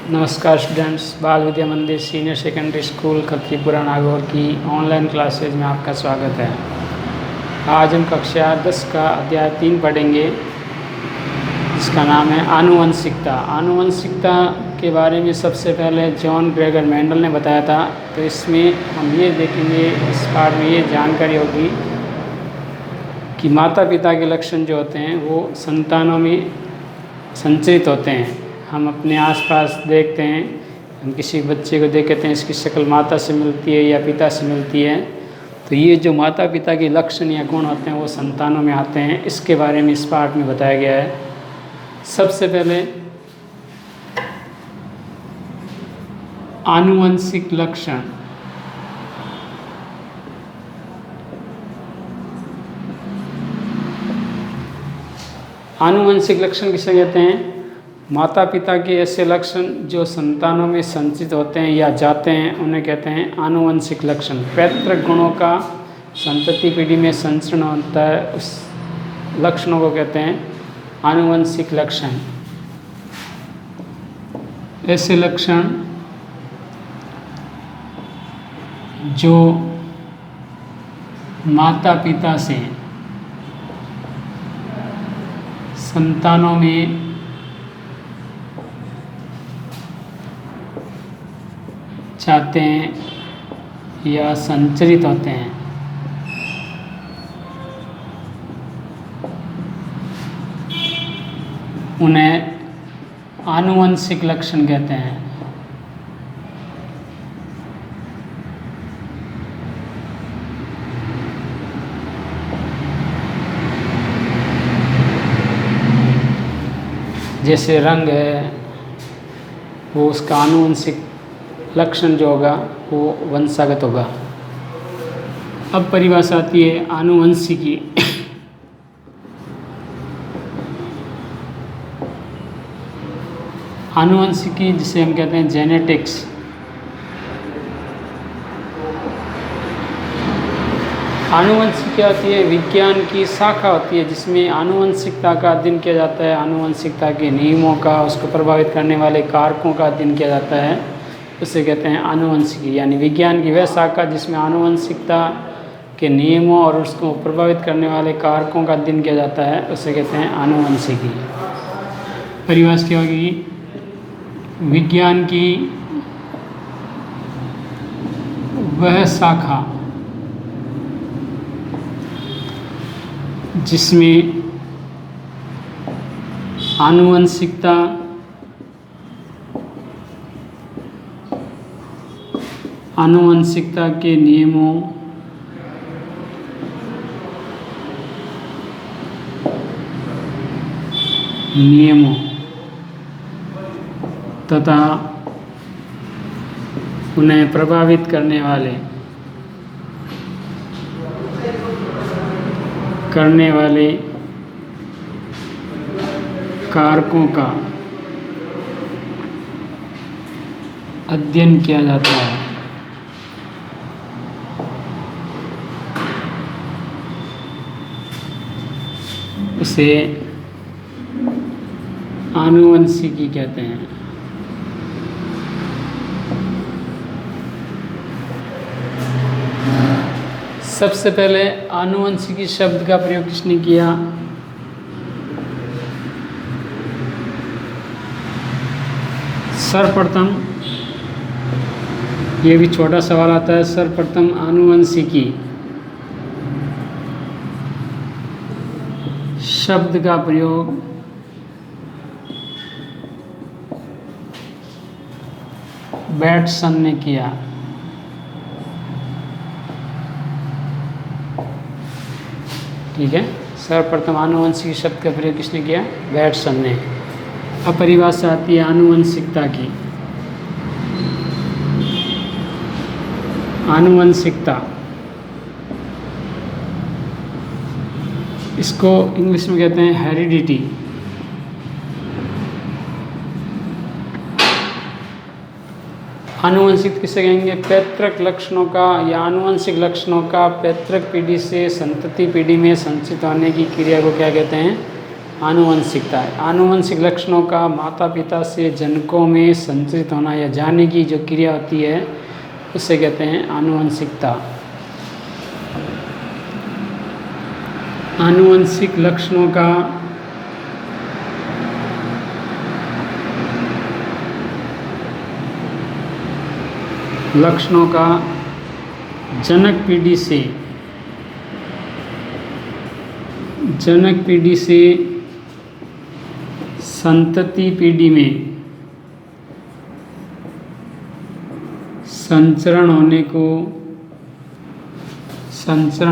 नमस्कार स्टूडेंट्स, बाल विद्या मंदिर सीनियर सेकेंडरी स्कूल खत्रीपुरा नागौर की ऑनलाइन क्लासेज में आपका स्वागत है। आज हम कक्षा 10 का अध्याय 3 पढ़ेंगे, जिसका नाम है आनुवंशिकता। आनुवंशिकता के बारे में सबसे पहले जॉन ग्रेगर मेंडल ने बताया था, तो इसमें हम ये देखेंगे, इस पाठ में ये जानकारी होगी कि माता पिता के लक्षण जो होते हैं वो संतानों में संचरित होते हैं। हम अपने आसपास देखते हैं, हम किसी बच्चे को देखते हैं, इसकी शक्ल माता से मिलती है या पिता से मिलती है, तो ये जो माता पिता के लक्षण या गुण होते हैं वो संतानों में आते हैं। इसके बारे में इस पाठ में बताया गया है। सबसे पहले आनुवंशिक लक्षण। आनुवंशिक लक्षण किसे कहते हैं? माता पिता के ऐसे लक्षण जो संतानों में संचित होते हैं या जाते हैं, उन्हें कहते हैं आनुवंशिक लक्षण। पैतृक गुणों का संतति पीढ़ी में संचरण होता है, उस लक्षणों को कहते हैं आनुवंशिक लक्षण। ऐसे लक्षण जो माता पिता से संतानों में जाते हैं या संचरित होते हैं, उन्हें आनुवंशिक लक्षण कहते हैं। जैसे रंग है, वो उसका आनुवंशिक लक्षण जो होगा वो वंशागत होगा। अब परिभाषा आती है आनुवंशिकी। आनुवंशिकी जिसे हम कहते हैं जेनेटिक्स। आनुवंशिक क्या होती है? विज्ञान की शाखा होती है जिसमें आनुवंशिकता का अध्ययन किया जाता है, आनुवंशिकता के नियमों का, उसको प्रभावित करने वाले कारकों का अध्ययन किया जाता है, उसे कहते हैं आनुवंशिकी। यानी विज्ञान की वह शाखा जिसमें आनुवंशिकता के नियमों और उसको प्रभावित करने वाले कारकों का अध्ययन किया जाता है, उसे कहते हैं आनुवंशिकी। परिभाषा क्या होगी? विज्ञान की वह शाखा जिसमें आनुवंशिकता के नियमों तथा उन्हें प्रभावित करने वाले कारकों का अध्ययन किया जाता है, उसे आनुवंशिकी कहते हैं। सबसे पहले आनुवंशिकी शब्द का प्रयोग किसने किया? सर्वप्रथम, ये भी छोटा सवाल आता है, सर्वप्रथम आनुवंशिकी शब्द का प्रयोग बैटसन ने किया। ठीक है, सर्वप्रथम आनुवंशिकी शब्द का प्रयोग किसने किया? बैटसन ने। अब परिभाषा आती है आनुवंशिकता की। आनुवंशिकता, इसको इंग्लिश में कहते हैं हेरिडिटी। आनुवंशिक किसे कहेंगे? पैतृक लक्षणों का या आनुवंशिक लक्षणों का पैतृक पीढ़ी से संतति पीढ़ी में संचित होने की क्रिया को क्या कहते हैं? आनुवंशिकता है। आनुवंशिक लक्षणों का माता पिता से जनकों में संचित होना या जाने की जो क्रिया होती है उसे कहते हैं आनुवंशिकता। आनुवंशिक लक्षणों का जनक पीढ़ी से संतति पीढ़ी में संचरण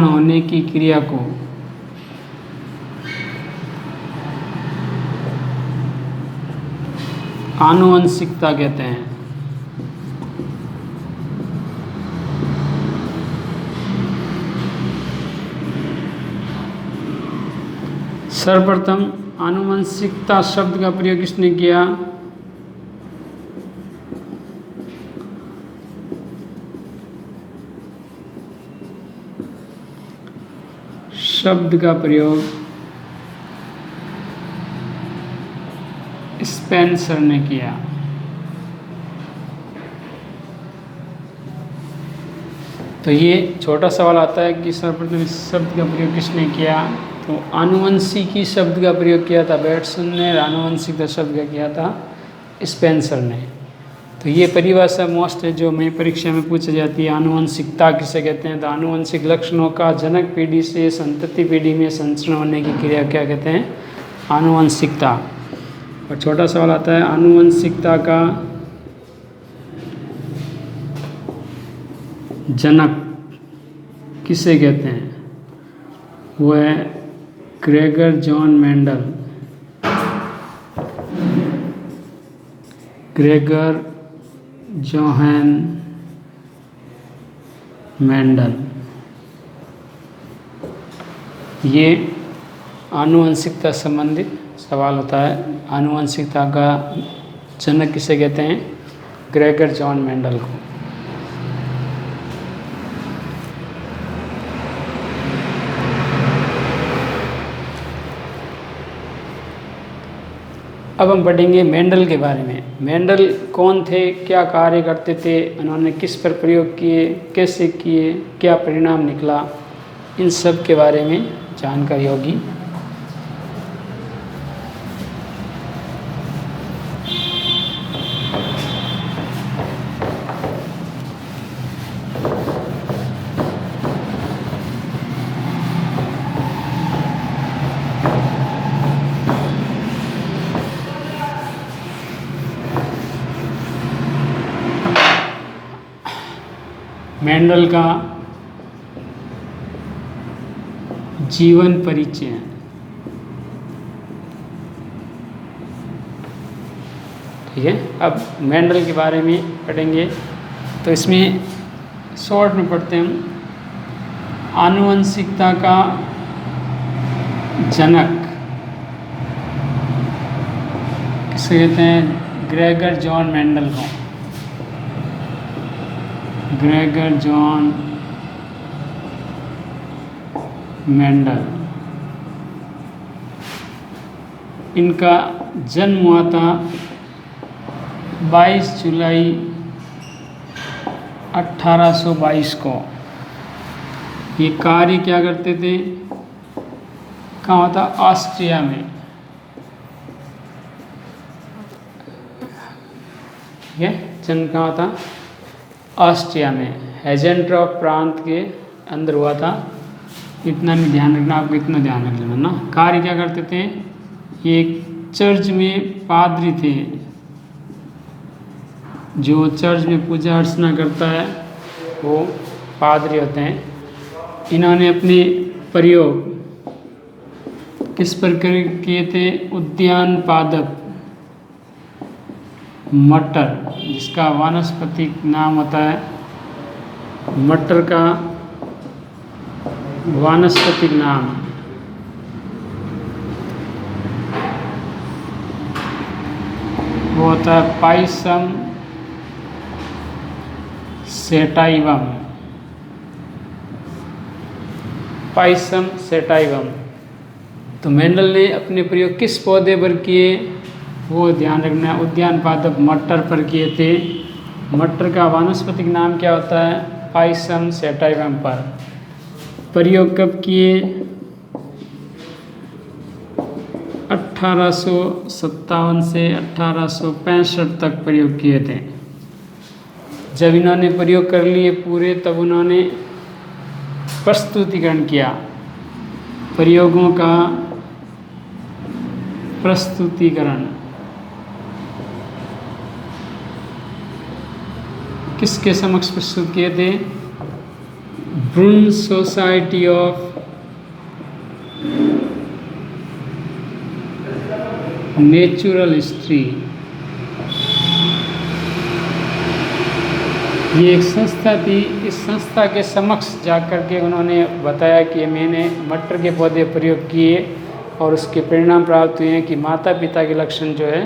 होने की क्रिया को आनुवंशिकता कहते हैं। सर्वप्रथम आनुवंशिकता शब्द का प्रयोग किसने किया? शब्द का प्रयोग स्पेंसर ने किया। तो ये छोटा सवाल आता है कि सर्वप्रथम इस शब्द का प्रयोग किसने किया? तो आनुवंशिकी शब्द का प्रयोग किया था बैटसन ने, आनुवंशिकता शब्द का किया था स्पेंसर ने। तो ये परिभाषा मोस्ट है जो मैं परीक्षा में पूछी जाती है। आनुवंशिकता किसे कहते हैं? तो आनुवंशिक लक्षणों का जनक पीढ़ी से संतति पीढ़ी में संचरण होने की क्रिया क्या कहते हैं? आनुवंशिकता। और छोटा सवाल आता है आनुवंशिकता का जनक किसे कहते हैं? वो है Gregor John Mendel. Gregor Johan Mendel. ये आनुवंशिकता संबंधित सवाल होता है। आनुवंशिकता का जनक किसे कहते हैं? ग्रेगर जॉन मेंडल को। अब हम पढ़ेंगे मेंडल के बारे में। मेंडल कौन थे, क्या कार्य करते थे, उन्होंने किस पर प्रयोग किए, कैसे किए, क्या परिणाम निकला, इन सब के बारे में जानकारी होगी। मेंडल का जीवन परिचय। ठीक है, अब मेंडल के बारे में पढ़ेंगे। तो इसमें शॉर्ट में पढ़ते हैं हम। आनुवंशिकता का जनक किसे कहते हैं? ग्रेगर जॉन मेंडल को। Gregor John Mendel. इनका जन्म हुआ था 22 जुलाई 1822 को। ये कार्य क्या करते थे? कहाँ होता? ऑस्ट्रिया में। ठीक है, जन्म कहाँ होता? ऑस्ट्रिया में, हेजेंट्रॉफ प्रांत के अंदर हुआ था। इतना नहीं ध्यान रखना, आपको इतना ध्यान रख लेना ना। कार्य क्या करते थे? ये एक चर्च में पादरी थे, जो चर्च में पूजा अर्चना करता है वो पादरी होते हैं। इन्होंने अपने प्रयोग किस पर किए थे? उद्यान पादप मटर, जिसका वानस्पतिक नाम होता है मटर का वानस्पतिक नाम वो होता है पाइसम सेटाइवम। Pisum sativum. तो मेंडल ने अपने प्रयोग किस पौधे पर किए, वो ध्यान रखना है, उद्यान पादप मटर पर किए थे। मटर का वानस्पतिक नाम क्या होता है, पाइसम सैटाइवम पर। प्रयोग कब किए, 1857 से 1865 तक प्रयोग किए थे। जब इन्होंने प्रयोग कर लिए पूरे, तब उन्होंने प्रस्तुतिकरण किया, प्रयोगों का प्रस्तुतिकरण किसके समक्ष प्रस्तुत किए थे, ब्रून सोसाइटी ऑफ नेचुरल हिस्ट्री। ये एक संस्था थी, इस संस्था के समक्ष जाकर के उन्होंने बताया कि मैंने मटर के पौधे प्रयोग किए और उसके परिणाम प्राप्त हुए हैं कि माता पिता के लक्षण जो है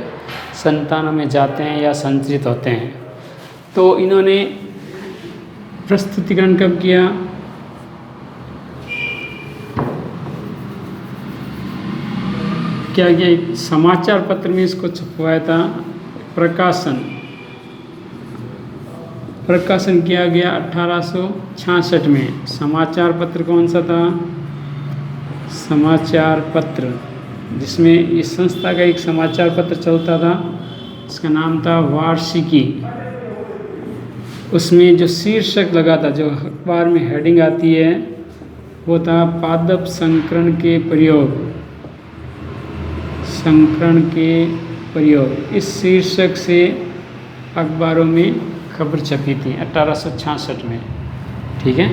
संतानों में जाते हैं या संचित होते हैं। तो इन्होंने प्रस्तुतिकरण कब किया, क्या एक समाचार पत्र में इसको छपवाया था। प्रकाशन किया गया 1866 में। समाचार पत्र कौन सा था, समाचार पत्र, जिसमें इस संस्था का एक समाचार पत्र चलता था, इसका नाम था वार्षिकी। उसमें जो शीर्षक लगा था, जो अखबार में हेडिंग आती है, वो था पादप संकरण के प्रयोग, संकरण के प्रयोग। इस शीर्षक से अखबारों में खबर छपी थी 1866 में, ठीक है।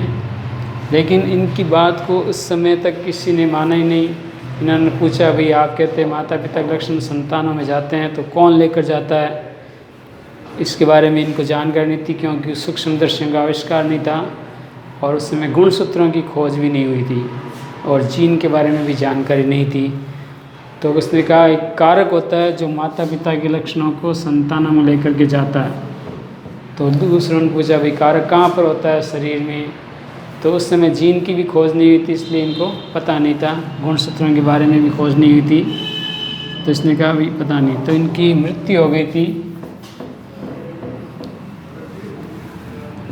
लेकिन इनकी बात को उस समय तक किसी ने माना ही नहीं। इन्होंने पूछा, भाई आप कहते हैं माता पिता के लक्षण संतानों में जाते हैं, तो कौन लेकर जाता है, इसके बारे में इनको जानकारी नहीं थी, क्योंकि सूक्ष्मदर्शियों का आविष्कार नहीं था और उस समय गुणसूत्रों की खोज भी नहीं हुई थी और जीन के बारे में भी जानकारी नहीं थी। तो उसने कहा एक कारक होता है जो माता पिता के लक्षणों को संतानों में लेकर के जाता है। तो दूसरों ने पूछा, भाई कारक कहाँ पर होता है शरीर में, तो उस समय जीन की भी खोज नहीं हुई थी, इसलिए इनको पता नहीं था, गुणसूत्रों के बारे में भी खोज नहीं हुई थी, तो इसने कहा भाई पता नहीं। तो इनकी मृत्यु हो गई थी,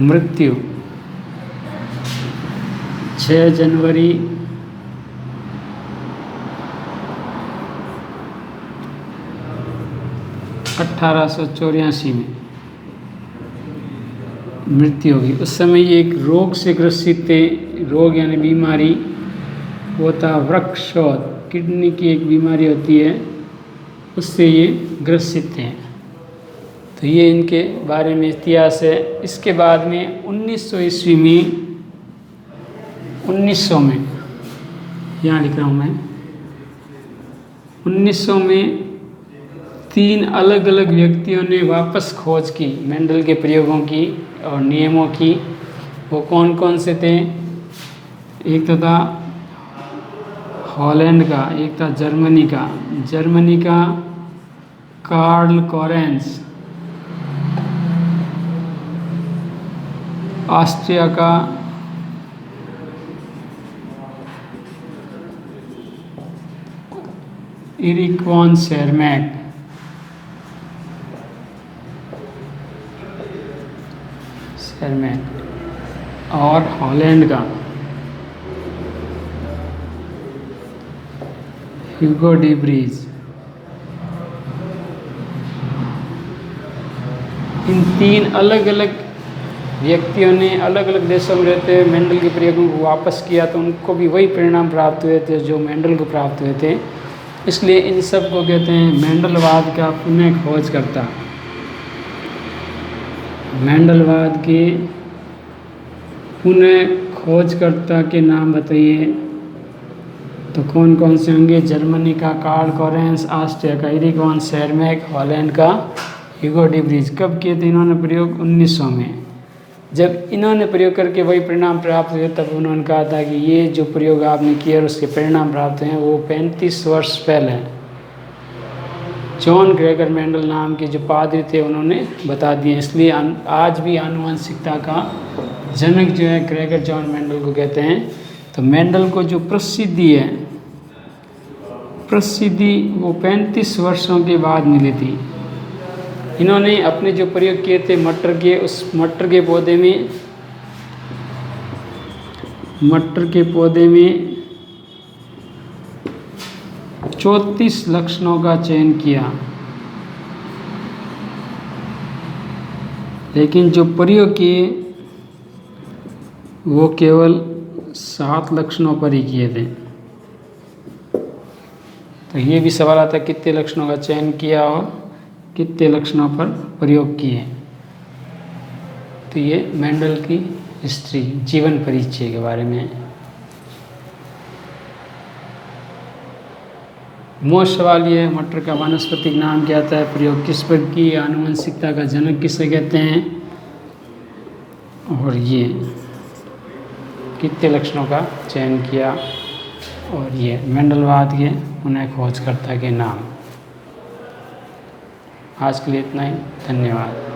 मृत्यु 6 जनवरी 1884 में मृत्यु होगी। उस समय ये एक रोग से ग्रसित थे, रोग यानी बीमारी, वो था वृक्षशोथ, किडनी की एक बीमारी होती है, उससे ये ग्रसित थे। तो ये इनके बारे में इतिहास है। इसके बाद में 1900 ईस्वी में, 1900 में, यहाँ लिख रहा हूँ मैं, 1900 में 3 अलग अलग व्यक्तियों ने वापस खोज की मेंडल के प्रयोगों की और नियमों की। वो कौन कौन से थे, एक तो था हॉलैंड का, एक था जर्मनी का कार्ल कोरेंस, ऑस्ट्रिया का एरिक वॉन शेरमैक, और हॉलैंड का ह्यूगो डी ब्रीज। इन 3 अलग अलग व्यक्तियों ने अलग अलग देशों में रहते हुए मेंडल के प्रयोगों को वापस किया, तो उनको भी वही परिणाम प्राप्त हुए थे जो मेंडल को प्राप्त हुए थे। इसलिए इन सब को कहते हैं मेंडलवाद का पुनः खोजकर्ता। मेंडलवाद के पुनः खोजकर्ता के नाम बताइए, तो कौन कौन से होंगे, जर्मनी का कार्ल कोरेंस, ऑस्ट्रिया का एरिक वॉन शेरमैक, हॉलैंड का ह्यूगो डी ब्रीज। कब किए थे इन्होंने प्रयोग, 1900 में। जब इन्होंने प्रयोग करके वही परिणाम प्राप्त हुए, तब उन्होंने कहा था कि ये जो प्रयोग आपने किया और उसके परिणाम प्राप्त हैं वो 35 वर्ष पहले जॉन ग्रेगर मेंडल नाम के जो पादरी थे उन्होंने बता दिए। इसलिए आज भी आनुवंशिकता का जनक जो है ग्रेगर जॉन मेंडल को कहते हैं। तो मेंडल को जो प्रसिद्धि है प्रसिद्धि वो 35 वर्षों के बाद मिली थी। इन्होंने अपने जो प्रयोग किए थे मटर के, उस मटर के पौधे में 34 लक्षणों का चयन किया, लेकिन जो प्रयोग किए वो केवल 7 लक्षणों पर ही किए थे। तो ये भी सवाल आता है कितने लक्षणों का चयन किया और कितने लक्षणों पर प्रयोग किए। तो ये मेंडल की हिस्ट्री, जीवन परिचय के बारे में। मोस्ट सवाल ये है, मटर का वानस्पतिक नाम क्या था, प्रयोग किस पर की, आनुवंशिकता का जनक किसे कहते हैं, और ये कितने लक्षणों का चयन किया, और ये मेंडलवाद के उन्हें खोजकर्ता के नाम। आज के लिए इतना ही, धन्यवाद।